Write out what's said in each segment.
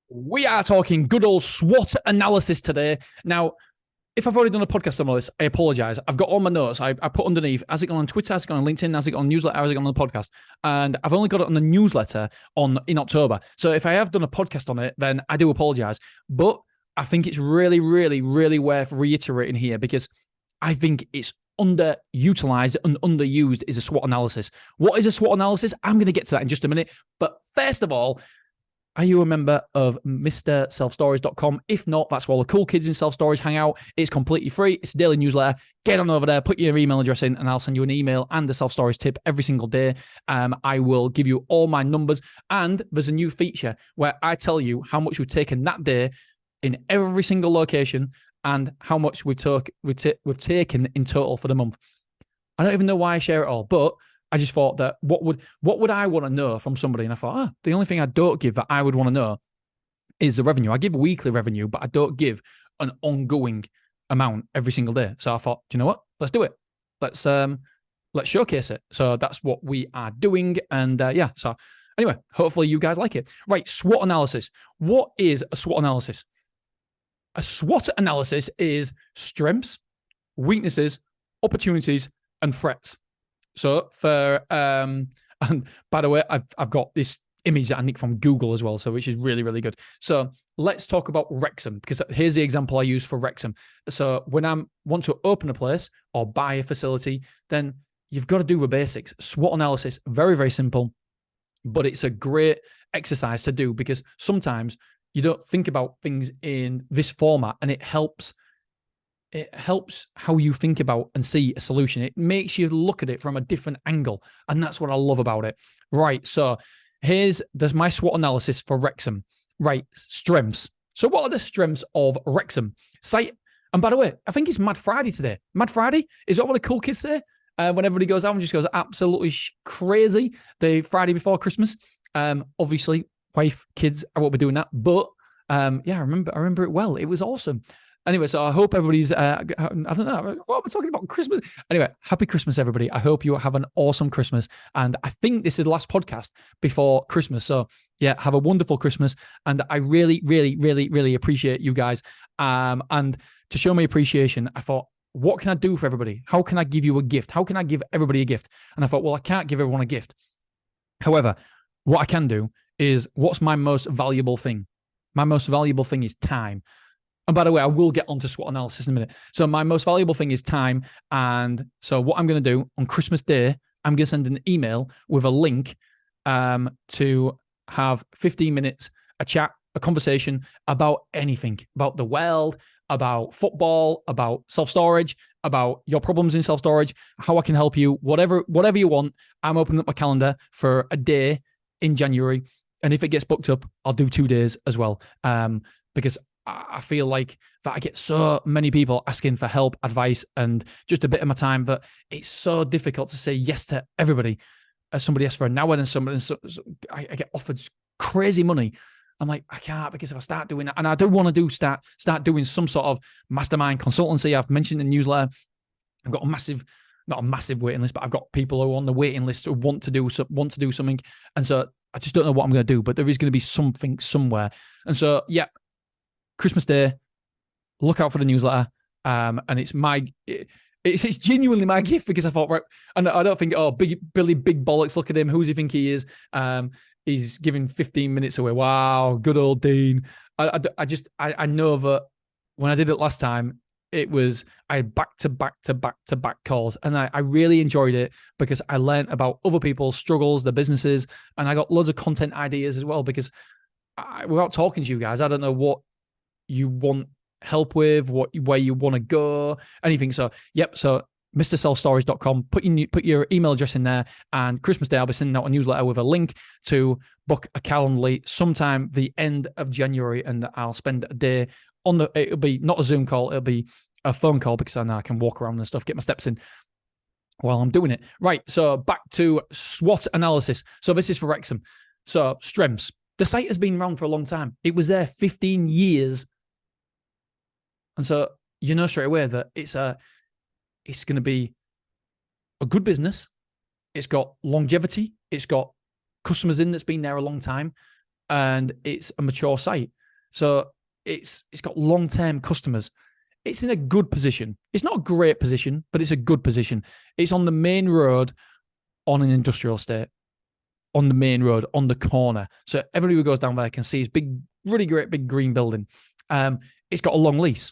We are talking good old SWOT analysis today. Now, if I've already done a podcast on all this, I apologize. I've got all my notes. I put underneath, has it gone on Twitter, has it gone on LinkedIn, has it gone on newsletter, has it gone on the podcast? And I've only got it on the newsletter in October. So if I have done a podcast on it, then I do apologize. But I think it's really, really, really worth reiterating here because I think it's underutilized and underused is a SWOT analysis. What is a SWOT analysis? I'm going to get to that in just a minute. But first of all, are you a member of MrSelfStorage.com? If not, that's where all the cool kids in self-storage hang out. It's completely free. It's a daily newsletter. Get on over there, put your email address in, and I'll send you an email and a self-storage tip every single day. I will give you all my numbers. And there's a new feature where I tell you how much we've taken that day in every single location and how much we've taken in total for the month. I don't even know why I share it all, but I just thought that what would I want to know from somebody? And I thought, the only thing I don't give that I would want to know is the revenue. I give weekly revenue, but I don't give an ongoing amount every single day. So I thought, do you know what? Let's do it. Let's showcase it. So that's what we are doing. And so anyway, hopefully you guys like it. Right, SWOT analysis. What is a SWOT analysis? A SWOT analysis is strengths, weaknesses, opportunities, and threats. So and by the way, I've got this image that I nicked from Google as well, so which is really, really good. So let's talk about Wrexham, because here's the example I use for Wrexham. So when I want to open a place or buy a facility, then you've got to do the basics. SWOT analysis, very, very simple, but it's a great exercise to do because sometimes you don't think about things in this format, and it helps how you think about and see a solution. It makes you look at it from a different angle. And that's what I love about it. Right. So there's my SWOT analysis for Wrexham. Right. Strengths. So what are the strengths of Wrexham? Site. And by the way, I think it's Mad Friday today. Mad Friday? Is that what the cool kids say? When everybody goes out and just goes absolutely crazy the Friday before Christmas. Obviously, wife, kids, I won't be doing that. But I remember it well. It was awesome. Anyway, so I hope everybody's, I don't know, what am I talking about? Christmas? Anyway, happy Christmas, everybody. I hope you have an awesome Christmas. And I think this is the last podcast before Christmas. So yeah, have a wonderful Christmas. And I really, really, really, really appreciate you guys. And to show me appreciation, I thought, what can I do for everybody? How can I give you a gift? How can I give everybody a gift? And I thought, well, I can't give everyone a gift. However, what I can do is, what's my most valuable thing? My most valuable thing is time. And by the way, I will get onto SWOT analysis in a minute. So my most valuable thing is time. And so what I'm going to do on Christmas Day, I'm going to send an email with a link to have 15 minutes, a chat, a conversation about anything, about the world, about football, about self-storage, about your problems in self-storage, how I can help you, whatever you want. I'm opening up my calendar for a day in January. And if it gets booked up, I'll do 2 days as well. Because I feel like that I get so many people asking for help, advice, and just a bit of my time that it's so difficult to say yes to everybody. Somebody asks for an hour, and I get offered crazy money. I'm like, I can't, because if I start doing that, and I do want to start doing some sort of mastermind consultancy. I've mentioned in the newsletter, I've got not a massive waiting list, but I've got people who are on the waiting list who want to do something. And so I just don't know what I'm going to do, but there is going to be something somewhere. And so, yeah, Christmas Day, look out for the newsletter. And it's genuinely my gift, because I thought, right, and I don't think, Billy Big Bollocks, look at him. Who does he think he is? He's giving 15 minutes away. Wow, good old Dean. I know that when I did it last time, I had back to back calls, and I really enjoyed it because I learned about other people's struggles, their businesses, and I got loads of content ideas as well, because without talking to you guys, I don't know what you want help with, where you want to go, anything. So yep. So MrSelfStorage.com, put your email address in there, and Christmas Day I'll be sending out a newsletter with a link to book a Calendly sometime the end of January, and I'll spend a day it'll be not a Zoom call, it'll be a phone call, because I know I can walk around and stuff, get my steps in while I'm doing it. Right. So back to SWOT analysis. So this is for Wrexham. So strengths. The site has been around for a long time. It was there 15 years. And so you know straight away that it's going to be a good business. It's got longevity. It's got customers in that's been there a long time. and it's a mature site. So it's got long-term customers. It's in a good position. It's not a great position, but it's a good position. It's on the main road on an industrial estate, on the main road, on the corner. So everybody who goes down there can see this big, really great big green building. It's got a long lease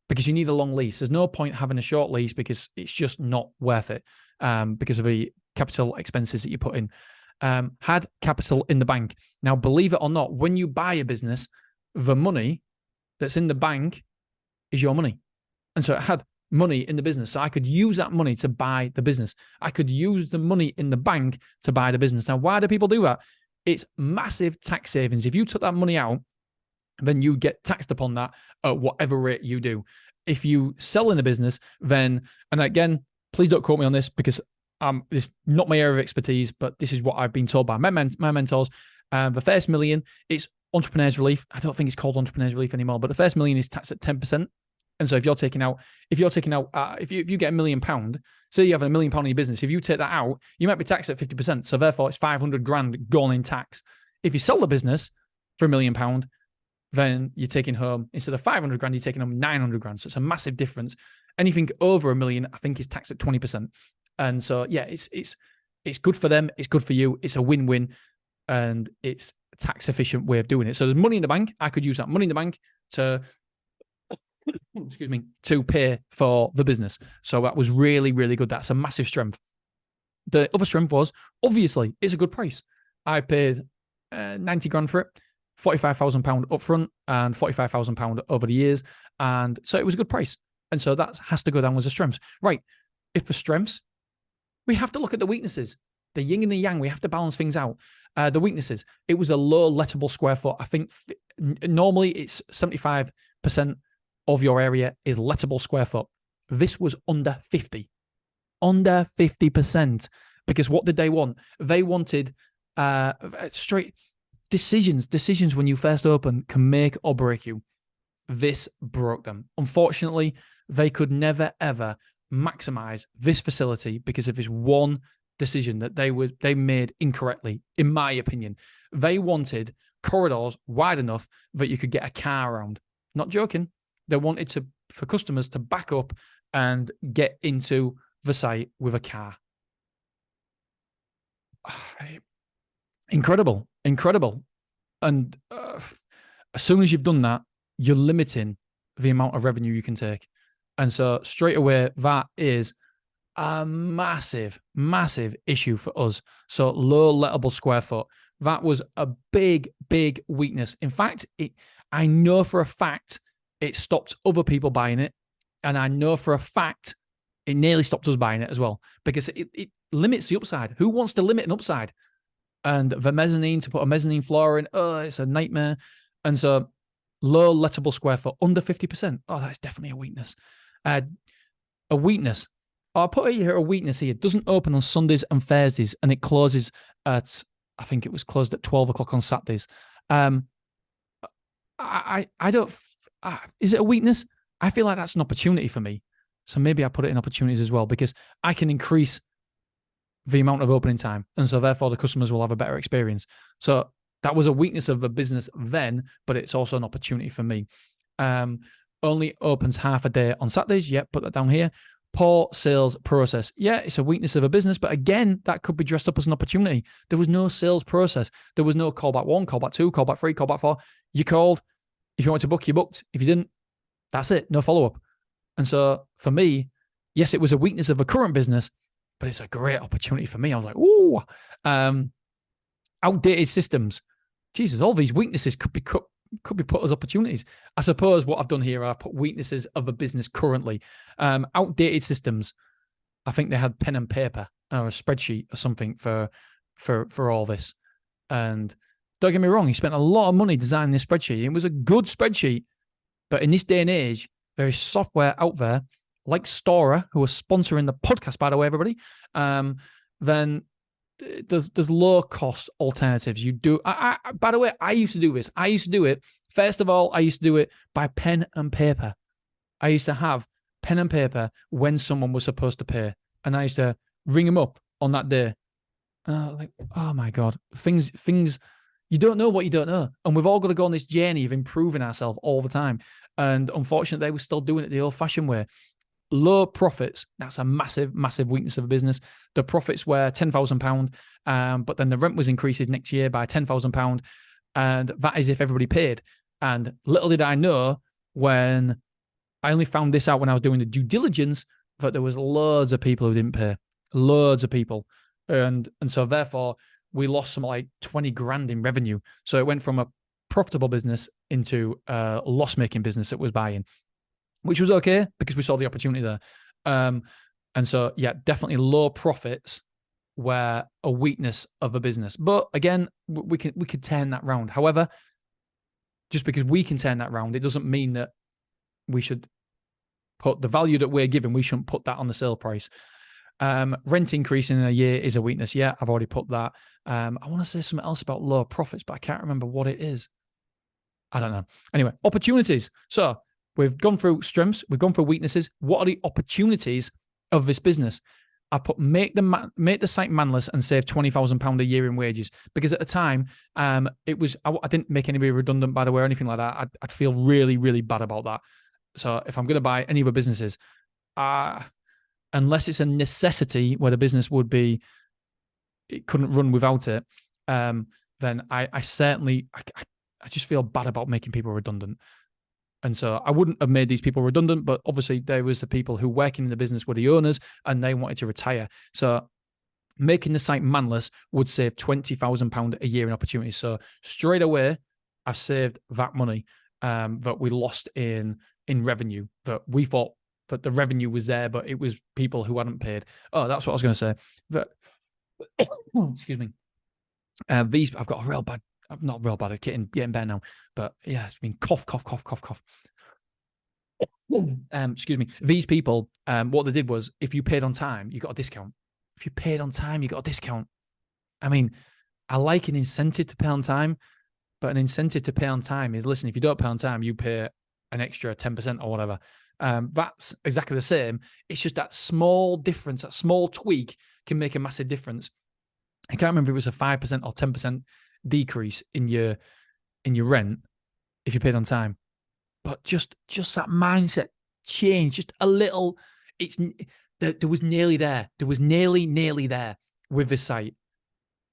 because you need a long lease. There's no point having a short lease because it's just not worth it because of the capital expenses that you put in. Had capital in the bank. Now, believe it or not, when you buy a business, the money that's in the bank is your money. And so it had money in the business. So I could use that money to buy the business. I could use the money in the bank to buy the business. Now, why do people do that? It's massive tax savings. If you took that money out, then you get taxed upon that at whatever rate you do. If you sell in a business, then, and again, please don't quote me on this because it's not my area of expertise, but this is what I've been told by my mentors. The first million, it's entrepreneur's relief. I don't think it's called entrepreneur's relief anymore, but the first million is taxed at 10%. And so if you get £1 million, say you have £1 million in your business, if you take that out, you might be taxed at 50%. So therefore it's 500 grand gone in tax. If you sell the business for £1 million, then you're taking home, instead of 500 grand, you're taking home 900 grand. So it's a massive difference. Anything over $1 million, I think, is taxed at 20%. And so, yeah, it's good for them. It's good for you. It's a win-win, and it's a tax efficient way of doing it. So there's money in the bank. I could use that money in the bank to, to pay for the business. So that was really, really good. That's a massive strength. The other strength was, obviously, it's a good price. I paid 90 grand for it, £45,000 upfront and £45,000 over the years. And so it was a good price. And so that has to go down as a strength. Right. If for strengths, we have to look at the weaknesses, the yin and the yang. We have to balance things out. The weaknesses, it was a low lettable square foot. I think normally it's 75% of your area is lettable square foot. This was under 50%. Because what did they want? They wanted straight decisions when you first open can make or break you. This broke them. Unfortunately, they could never, ever maximize this facility because of this one decision that they made incorrectly, in my opinion. They wanted corridors wide enough that you could get a car around. Not joking. They wanted for customers to back up and get into the site with a car. Incredible. And as soon as you've done that, you're limiting the amount of revenue you can take. And so straight away, that is a massive, massive issue for us. So low lettable square foot, that was a big, big weakness. In fact, I know for a fact it stopped other people buying it. And I know for a fact it nearly stopped us buying it as well, because it limits the upside. Who wants to limit an upside? And the mezzanine, to put a mezzanine floor in, it's a nightmare. And so low lettable square foot, under 50%. Oh, that's definitely a weakness. A weakness. I'll put it here, a weakness here. It doesn't open on Sundays and Thursdays, and it closes at, I think it was closed at 12 o'clock on Saturdays. I don't, is it a weakness? I feel like that's an opportunity for me. So maybe I put it in opportunities as well, because I can increase the amount of opening time. And so therefore the customers will have a better experience. So that was a weakness of the business then, but it's also an opportunity for me. Only opens half a day on Saturdays. Yep, put that down here. Poor sales process. Yeah, it's a weakness of a business, but again, that could be dressed up as an opportunity. There was no sales process. There was no callback 1, callback 2, callback 3, callback 4. You called. If you wanted to book, you booked. If you didn't, that's it. No follow-up. And so for me, yes, it was a weakness of a current business, but it's a great opportunity for me. I was like, ooh, outdated systems. Jesus, all these weaknesses could be put as opportunities. I suppose what I've done here, I've put weaknesses of a business currently. Outdated systems. I think they had pen and paper or a spreadsheet or something for all this. And don't get me wrong, he spent a lot of money designing this spreadsheet. It was a good spreadsheet, but in this day and age, there is software out there like Stora, who are sponsoring the podcast, by the way, everybody. Then there's low cost alternatives. You do. By the way, I used to do this. I used to do it. First of all, I used to do it by pen and paper. I used to have pen and paper when someone was supposed to pay, and I used to ring them up on that day. Like, oh my God, things. You don't know what you don't know. And we've all got to go on this journey of improving ourselves all the time. And unfortunately, they were still doing it the old-fashioned way. Low profits, that's a massive, massive weakness of a business. The profits were £10,000, but then the rent was increases next year by £10,000. And that is if everybody paid. And little did I know, when I only found this out when I was doing the due diligence, that there was loads of people who didn't pay. Loads of people. And so therefore, we lost some like 20 grand in revenue. So it went from a profitable business into a loss-making business that was buying, which was okay because we saw the opportunity there. And so, yeah, definitely low profits were a weakness of a business. But again, we could turn that round. However, just because we can turn that round, it doesn't mean that we should put the value that we're given, we shouldn't put that on the sale price. Rent increasing in a year is a weakness. Yeah, I've already put that. I want to say something else about low profits, but I can't remember what it is. I don't know. Anyway, opportunities. So we've gone through strengths. We've gone through weaknesses. What are the opportunities of this business? I put make the site manless and save £20,000 a year in wages, because at the time, it was I didn't make anybody redundant, by the way, or anything like that. I'd feel really, really bad about that. So if I'm going to buy any other businesses, unless it's a necessity where the business it couldn't run without it, then I certainly I just feel bad about making people redundant. And so I wouldn't have made these people redundant, but obviously there was the people who working in the business were the owners and they wanted to retire. So making the site manless would save £20,000 a year in opportunities. So straight away, I've saved that money that we lost in revenue, that we thought that the revenue was there, but it was people who hadn't paid. Oh, that's what I was going to say. That, excuse me. These, I've got a real bad, I'm not real bad at getting better now, but yeah, it's been cough. Excuse me. These people, what they did was, if you paid on time, you got a discount. If you paid on time, you got a discount. I mean, I like an incentive to pay on time, but an incentive to pay on time is, listen, if you don't pay on time, you pay an extra 10% or whatever. That's exactly the same. It's just that small difference, that small tweak can make a massive difference. I can't remember if it was a 5% or 10% decrease in your rent if you paid on time. But just that mindset change, just a little, there was nearly there. There was nearly there with this site.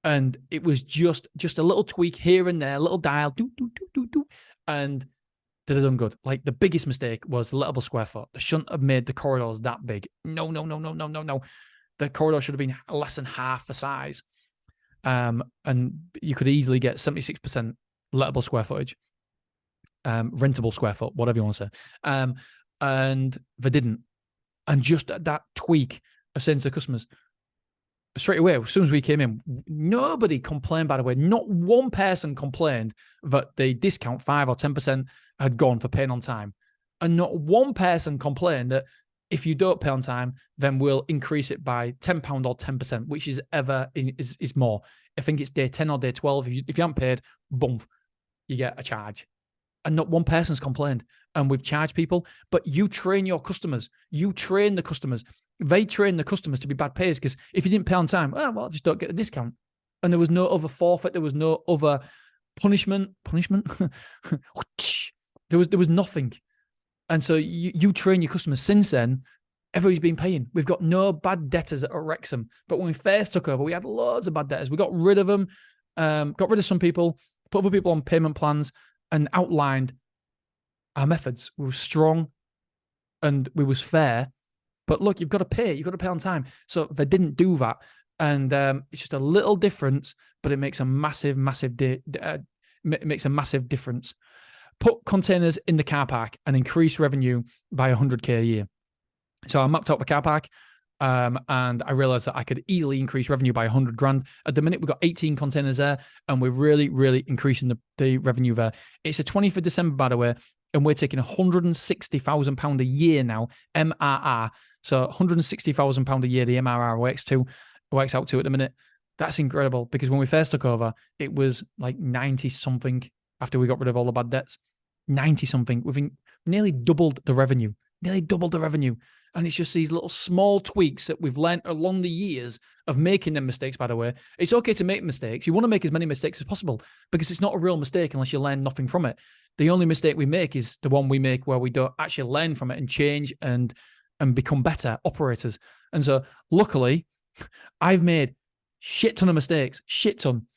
And it was just a little tweak here and there, a little dial, do, and they'd have done good. Like, the biggest mistake was the lettable square foot. They shouldn't have made the corridors that big. No. The corridor should have been less than half the size. And you could easily get 76% lettable square footage, rentable square foot, whatever you want to say. And they didn't. And just that tweak of saying to the customers, straight away, as soon as we came in, nobody complained, by the way. Not one person complained that the discount 5 or 10% had gone for paying on time. And not one person complained that if you don't pay on time, then we'll increase it by £10 or 10%, which is more. I think it's day 10 or day 12. If you haven't paid, boom, you get a charge. And not one person's complained. And we've charged people, but you train your customers. You train the customers. They train the customers to be bad payers, because if you didn't pay on time, well, just don't get a discount. And there was no other forfeit. There was no other punishment. There was nothing. And so you train your customers. Since then, everybody's been paying. We've got no bad debtors at Wrexham. But when we first took over, we had loads of bad debtors. We got rid of them, got rid of some people, put other people on payment plans, and outlined our methods. We were strong and we was fair. But look, you've got to pay. You've got to pay on time. So they didn't do that. And it's just a little difference, but it makes a massive difference. Put containers in the car park and increase revenue by 100K a year. So I mapped out the car park, and I realized that I could easily increase revenue by 100 grand. At the minute, we've got 18 containers there, and we're really, really increasing the revenue there. It's the 20th of December, by the way, and we're taking £160,000 a year now, MRR. So £160,000 a year, the MRR works out to at the minute. That's incredible, because when we first took over, it was like 90-something after we got rid of all the bad debts. 90-something. We've nearly doubled the revenue nearly doubled the revenue. And it's just these little small tweaks that we've learned along the years of making them mistakes, by the way. It's okay to make mistakes. You want to make as many mistakes as possible because it's not a real mistake unless you learn nothing from it. The only mistake we make is the one we make where we don't actually learn from it and change and become better operators. And so luckily, I've made shit ton of mistakes, shit ton.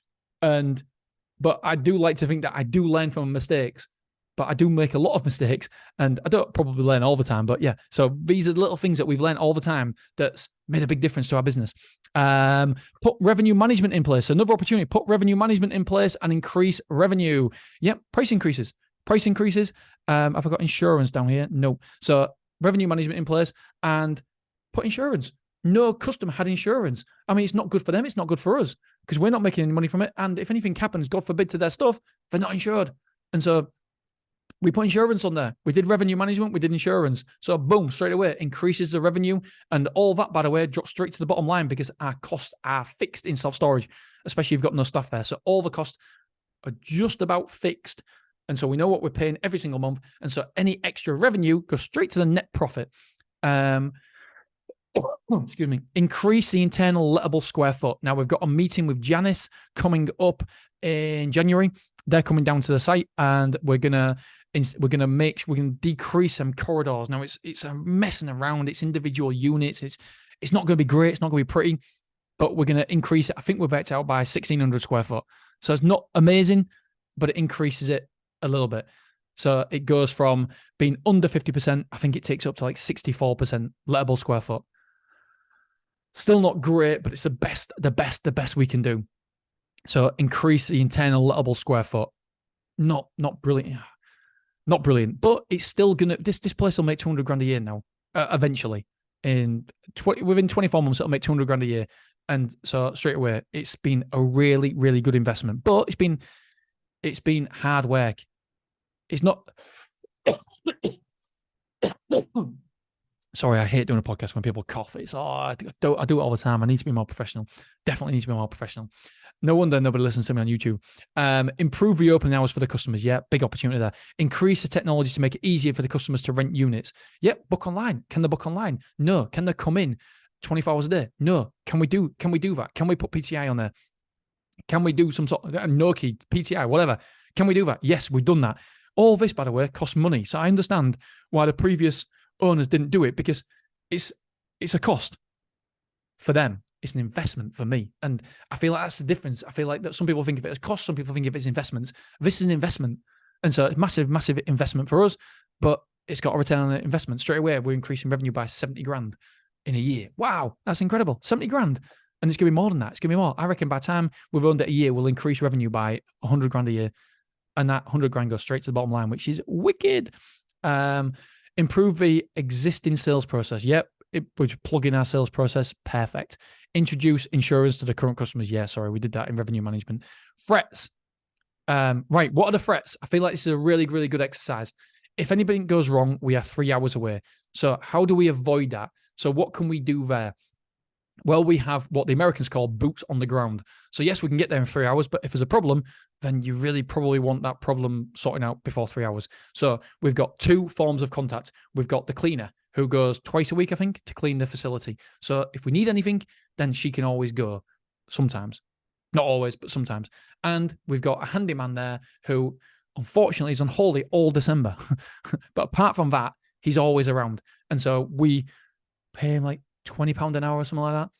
But I do like to think that I do learn from mistakes. But I do make a lot of mistakes, and I don't probably learn all the time. But yeah, so these are the little things that we've learned all the time that's made a big difference to our business. Put revenue management in place. Another opportunity, put revenue management in place and increase revenue. Yep, price increases. Price increases. Have I got insurance down here? No. So revenue management in place and put insurance. No customer had insurance. I mean, it's not good for them. It's not good for us because we're not making any money from it. And if anything happens, God forbid, to their stuff, they're not insured. And so we put insurance on there. We did revenue management. We did insurance. So boom, straight away, increases the revenue. And all that, by the way, drops straight to the bottom line because our costs are fixed in self-storage, especially if you've got no staff there. So all the costs are just about fixed. And so we know what we're paying every single month. And so any extra revenue goes straight to the net profit. Excuse me. Increase the internal lettable square foot. Now we've got a meeting with Janice coming up in January. They're coming down to the site and we're gonna decrease some corridors. Now it's a messing around. It's individual units. It's not going to be great. It's not going to be pretty, but we're going to increase it. I think we've worked out by 1,600 square foot. So it's not amazing, but it increases it a little bit. So it goes from being under 50%. I think it takes up to like 64% lettable square foot. Still not great, but it's the best we can do. So increase the internal lettable square foot. Not brilliant. Not brilliant, but it's still gonna. This place will make 200 grand a year now. Eventually, within 24 months, it'll make 200 grand a year, and so straight away, it's been a really, really good investment. But it's been hard work. It's not. Sorry, I hate doing a podcast when people cough. I do it all the time. I need to be more professional. Definitely need to be more professional. No wonder nobody listens to me on YouTube. Improve reopening hours for the customers. Yeah, big opportunity there. Increase the technology to make it easier for the customers to rent units. Yep, book online. Can they book online? No. Can they come in 24 hours a day? No. Can we do that? Can we put PTI on there? Can we do some sort of no key, PTI, whatever? Can we do that? Yes, we've done that. All this, by the way, costs money. So I understand why the previous owners didn't do it because it's a cost for them. It's an investment for me. And I feel like that's the difference. I feel like that some people think of it as cost, some people think of it as investments. This is an investment. And so it's massive, massive investment for us, but it's got a return on the investment. Straight away, we're increasing revenue by 70 grand in a year. Wow, that's incredible. 70 grand. And it's going to be more than that. It's going to be more. I reckon by the time we've owned it a year, we'll increase revenue by 100 grand a year. And that 100 grand goes straight to the bottom line, which is wicked. Improve the existing sales process. Yep. We're plugging our sales process. Perfect. Introduce insurance to the current customers. Yeah, sorry, we did that in revenue management. Threats. Right, what are the threats? I feel like this is a really, really good exercise. If anything goes wrong, we are 3 hours away. So how do we avoid that? So what can we do there? Well, we have what the Americans call boots on the ground. So yes, we can get there in 3 hours, but if there's a problem, then you really probably want that problem sorting out before 3 hours. So we've got 2 forms of contact. We've got the cleaner who goes twice a week, I think, to clean the facility. So if we need anything, then she can always go sometimes. Not always, but sometimes. And we've got a handyman there who, unfortunately, is on holiday all December. But apart from that, he's always around. And so we pay him like £20 an hour or something like that.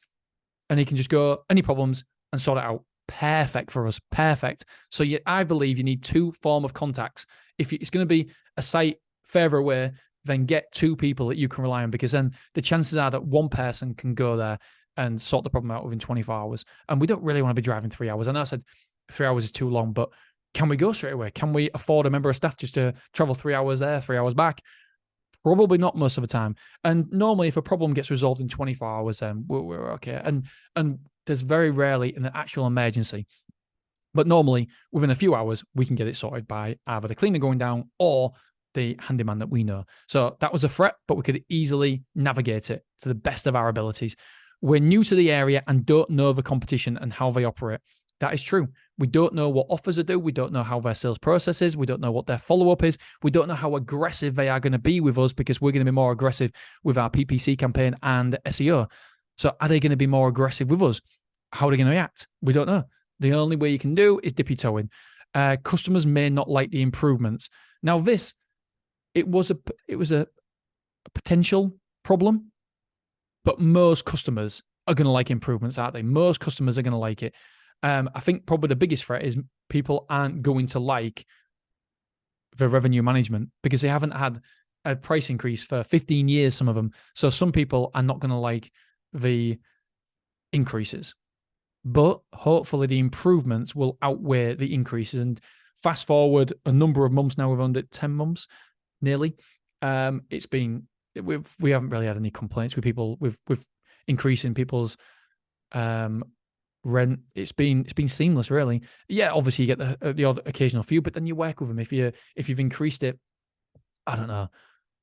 And he can just go, any problems, and sort it out. Perfect for us. Perfect. So I believe you need 2 form of contacts. If it's going to be a site further away, then get 2 people that you can rely on, because then the chances are that one person can go there and sort the problem out within 24 hours. And we don't really want to be driving 3 hours. I know I said 3 hours is too long, but can we go straight away? Can we afford a member of staff just to travel 3 hours there, 3 hours back? Probably not most of the time. And normally if a problem gets resolved in 24 hours, then we're okay. And there's very rarely an actual emergency. But normally within a few hours, we can get it sorted by either the cleaner going down or the handyman that we know. So that was a threat, but we could easily navigate it to the best of our abilities. We're new to the area and don't know the competition and how they operate. That is true. We don't know what offers are due. We don't know how their sales process is. We don't know what their follow-up is. We don't know how aggressive they are going to be with us, because we're going to be more aggressive with our PPC campaign and SEO. So are they going to be more aggressive with us? How are they going to react? We don't know. The only way you can do is dip your toe in. Customers may not like the improvements. Now this, it was a potential problem, but most customers are going to like improvements, aren't they? Most customers are going to like it. I think probably the biggest threat is people aren't going to like the revenue management because they haven't had a price increase for 15 years, some of them. So some people are not going to like the increases. But hopefully the improvements will outweigh the increases. And fast forward a number of months now, we've under 10 months, nearly. It's been, we haven't really had any complaints with people with increasing people's rent. It's been seamless, really. Yeah, obviously you get the odd occasional few, but then you work with them. If you've increased it, I don't know,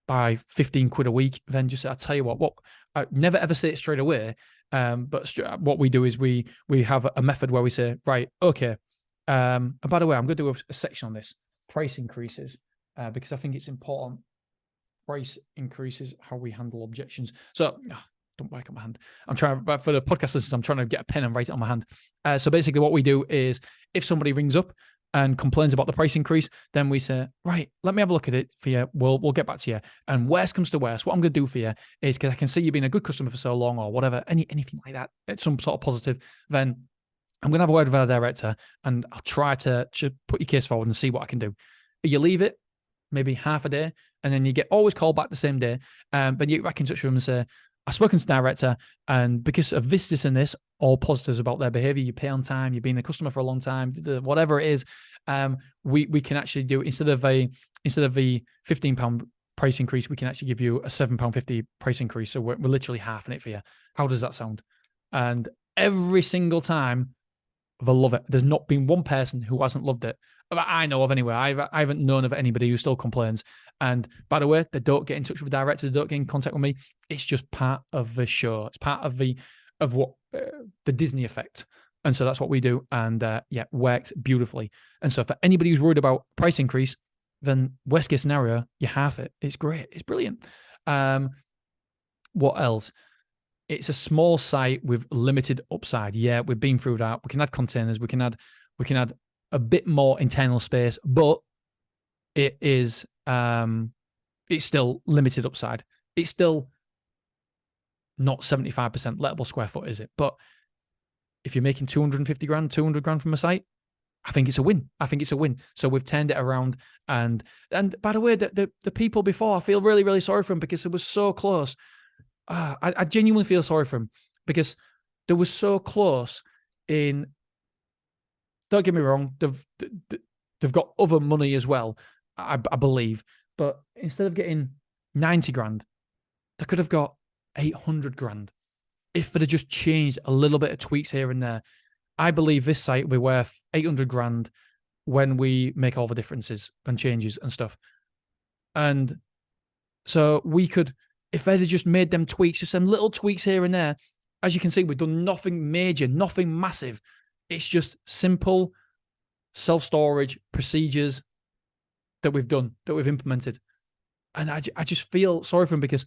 by 15 quid a week, then just, I'll tell you what I never ever say it straight away. But what we do is we have a method where we say, right, okay. And by the way, I'm going to do a section on this, price increases, because I think it's important. Price increases, how we handle objections. So don't work on my hand. I'm trying, but for the podcast listeners, I'm trying to get a pen and write it on my hand. So basically what we do is if somebody rings up and complains about the price increase, then we say, right, let me have a look at it for you. We'll get back to you. And worst comes to worst, what I'm going to do for you is, because I can see you've been a good customer for so long or whatever, anything like that, it's some sort of positive, then I'm going to have a word with our director and I'll try to put your case forward and see what I can do. You leave it maybe half a day and then you get always called back the same day. Then you get back in touch with them and say, I've spoken to the director, and because of this, and this, all positives about their behavior, you pay on time, you've been a customer for a long time, whatever it is, we can actually do, instead of the £15 price increase, we can actually give you a £7.50 price increase. So we're literally halving it for you. How does that sound? And every single time they love it. There's not been one person who hasn't loved it that I know of anyway. I haven't known of anybody who still complains. And by the way, they don't get in touch with the director, they don't get in contact with me. It's just part of the show. It's part of the Disney effect. And so that's what we do. And worked beautifully. And so for anybody who's worried about price increase, then worst case scenario, you half it. It's great. It's brilliant. What else? It's a small site with limited upside. Yeah, we've been through that. We can add containers. We can add a bit more internal space, but it is it's still limited upside. It's still not 75% lettable square foot, is it? But if you're making 250 grand, 200 grand from a site, I think it's a win. So we've turned it around. And by the way, the people before, I feel really, really sorry for them because it was so close. I genuinely feel sorry for them because they were so close in. Don't get me wrong, they've got other money as well, I believe. But instead of getting 90 grand, they could have got 800 grand if they'd have just changed a little bit of tweaks here and there. I believe this site will be worth 800 grand when we make all the differences and changes and stuff. And so we could, if they'd have just made them tweaks, just some little tweaks here and there, as you can see, we've done nothing major, nothing massive. It's just simple self-storage procedures that we've done, that we've implemented. And I just feel sorry for them because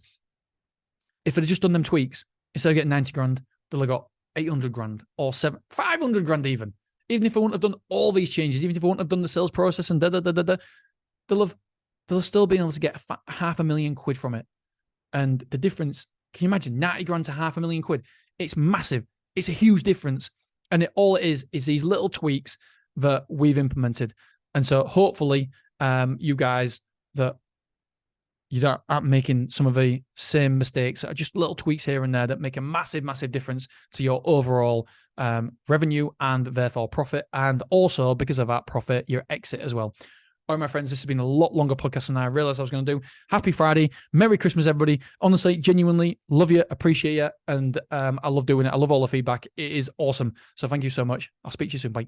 if they'd just done them tweaks, instead of getting 90 grand, they'll have got 800 grand or 500 grand even. Even if they wouldn't have done all these changes, even if they wouldn't have done the sales process and they'll still be able to get £500,000 from it. And the difference, can you imagine 90 grand to £500,000? It's massive. It's a huge difference. And all it is these little tweaks that we've implemented. And so hopefully you guys that you aren't making some of the same mistakes, just little tweaks here and there that make a massive, massive difference to your overall revenue and therefore profit. And also because of that profit, your exit as well. All right, my friends, this has been a lot longer podcast than I realized I was going to do. Happy Friday. Merry Christmas, everybody. Honestly, genuinely love you, appreciate you. And I love doing it. I love all the feedback. It is awesome. So thank you so much. I'll speak to you soon. Bye.